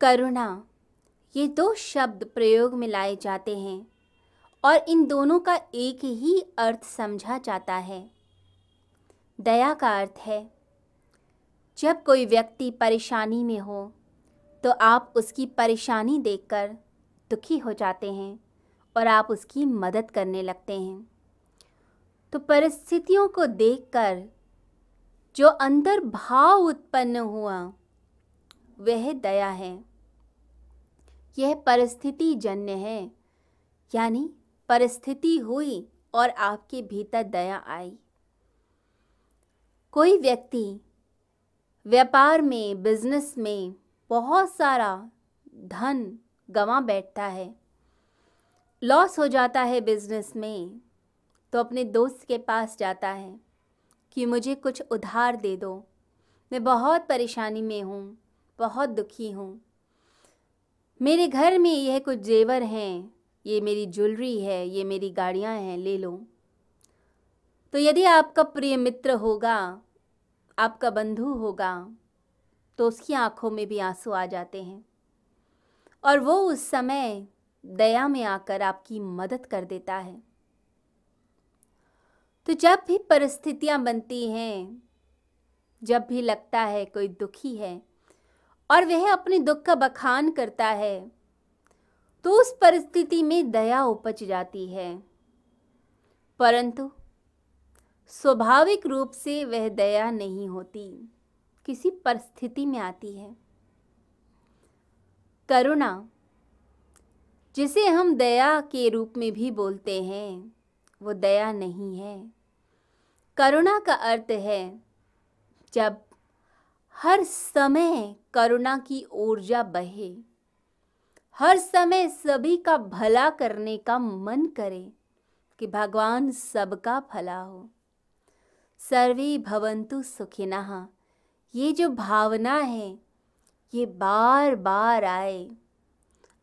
करुणा, ये दो शब्द प्रयोग में लाए जाते हैं और इन दोनों का एक ही अर्थ समझा जाता है। दया का अर्थ है जब कोई व्यक्ति परेशानी में हो तो आप उसकी परेशानी देखकर दुखी हो जाते हैं और आप उसकी मदद करने लगते हैं। तो परिस्थितियों को देखकर जो अंदर भाव उत्पन्न हुआ वह दया है। यह परिस्थिति जन्य है, यानी परिस्थिति हुई और आपके भीतर दया आई। कोई व्यक्ति व्यापार में, बिजनेस में बहुत सारा धन गंवा बैठता है, लॉस हो जाता है बिजनेस में, तो अपने दोस्त के पास जाता है कि मुझे कुछ उधार दे दो, मैं बहुत परेशानी में हूँ, बहुत दुखी हूँ, मेरे घर में यह कुछ जेवर हैं, ये मेरी ज्वेलरी है, ये मेरी गाड़ियाँ हैं, ले लो। तो यदि आपका प्रिय मित्र होगा, आपका बंधु होगा, तो उसकी आंखों में भी आंसू आ जाते हैं और वो उस समय दया में आकर आपकी मदद कर देता है। तो जब भी परिस्थितियां बनती हैं, जब भी लगता है कोई दुखी है और वह अपने दुख का बखान करता है, तो उस परिस्थिति में दया उपज जाती है, परंतु स्वाभाविक रूप से वह दया नहीं होती, किसी परिस्थिति में आती है। करुणा, जिसे हम दया के रूप में भी बोलते हैं, वो दया नहीं है। करुणा का अर्थ है जब हर समय करुणा की ऊर्जा बहे, हर समय सभी का भला करने का मन करे कि भगवान सबका भला हो। सर्वे भवन्तु सुखिनः, ये जो भावना है ये बार बार आए।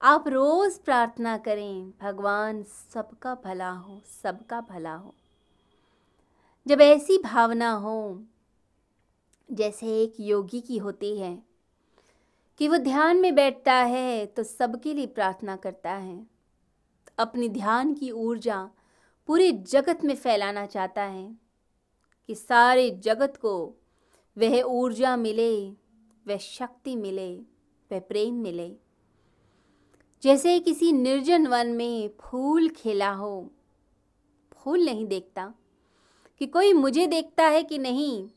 आप रोज प्रार्थना करें, भगवान सबका भला हो, सबका भला हो। जब ऐसी भावना हो, जैसे एक योगी की होती है कि वो ध्यान में बैठता है तो सबके लिए प्रार्थना करता है, अपनी ध्यान की ऊर्जा पूरे जगत में फैलाना चाहता है कि सारे जगत को वह ऊर्जा मिले, वह शक्ति मिले, वह प्रेम मिले। जैसे किसी निर्जन वन में फूल खिला हो, फूल नहीं देखता कि कोई मुझे देखता है कि नहीं,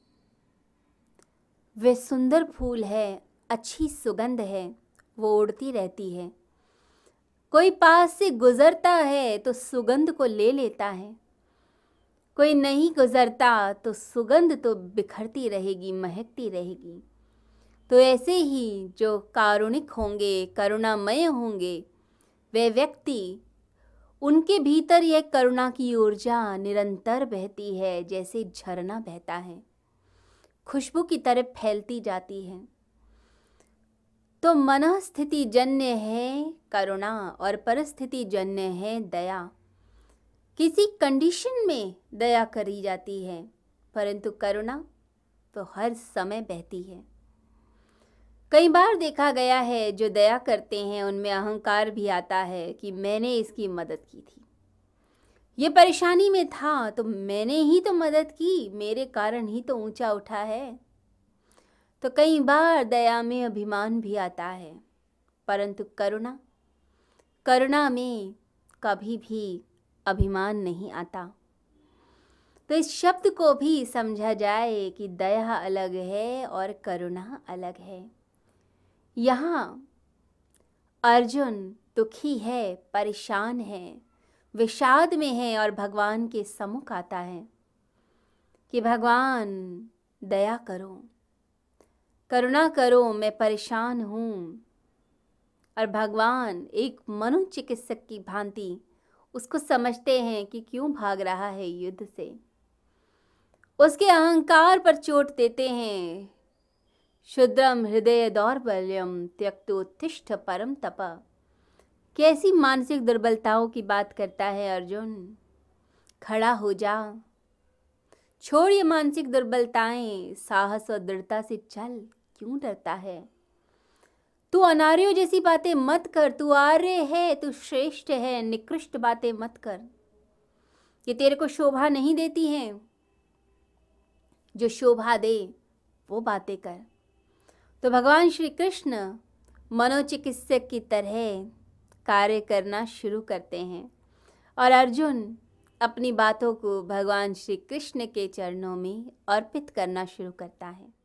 वह सुंदर फूल है, अच्छी सुगंध है, वो उड़ती रहती है। कोई पास से गुजरता है तो सुगंध को ले लेता है, कोई नहीं गुजरता तो सुगंध तो बिखरती रहेगी, महकती रहेगी। तो ऐसे ही जो कारुणिक होंगे, करुणामय होंगे, वे व्यक्ति, उनके भीतर यह करुणा की ऊर्जा निरंतर बहती है, जैसे झरना बहता है, खुशबू की तरह फैलती जाती है। तो मनस्थिति जन्य है करुणा और परिस्थिति जन्य है दया। किसी कंडीशन में दया करी जाती है, परंतु करुणा तो हर समय बहती है। कई बार देखा गया है जो दया करते हैं उनमें अहंकार भी आता है कि मैंने इसकी मदद की थी, ये परेशानी में था तो मैंने ही तो मदद की, मेरे कारण ही तो ऊंचा उठा है। तो कई बार दया में अभिमान भी आता है, परंतु करुणा में कभी भी अभिमान नहीं आता। तो इस शब्द को भी समझा जाए कि दया अलग है और करुणा अलग है। यहाँ अर्जुन दुखी है, परेशान है, विषाद में है और भगवान के सम्मुख आता है कि भगवान दया करो, करुणा करो, मैं परेशान हूँ। और भगवान एक मनोचिकित्सक की भांति उसको समझते हैं कि क्यों भाग रहा है युद्ध से, उसके अहंकार पर चोट देते हैं। क्षुद्रम हृदय दौर्बल्यम त्यक्तोत्तिष्ठ परम तप। कैसी मानसिक दुर्बलताओं की बात करता है अर्जुन, खड़ा हो जा, छोड़ ये मानसिक दुर्बलताएं, साहस और दृढ़ता से चल, क्यों डरता है। तू अनार्यों जैसी बातें मत कर, तू आर्य है, तू श्रेष्ठ है, निकृष्ट बातें मत कर, ये तेरे को शोभा नहीं देती हैं। जो शोभा दे वो बातें कर। तो भगवान श्री कृष्ण मनोचिकित्सक की तरह कार्य करना शुरू करते हैं और अर्जुन अपनी बातों को भगवान श्री कृष्ण के चरणों में अर्पित करना शुरू करता है।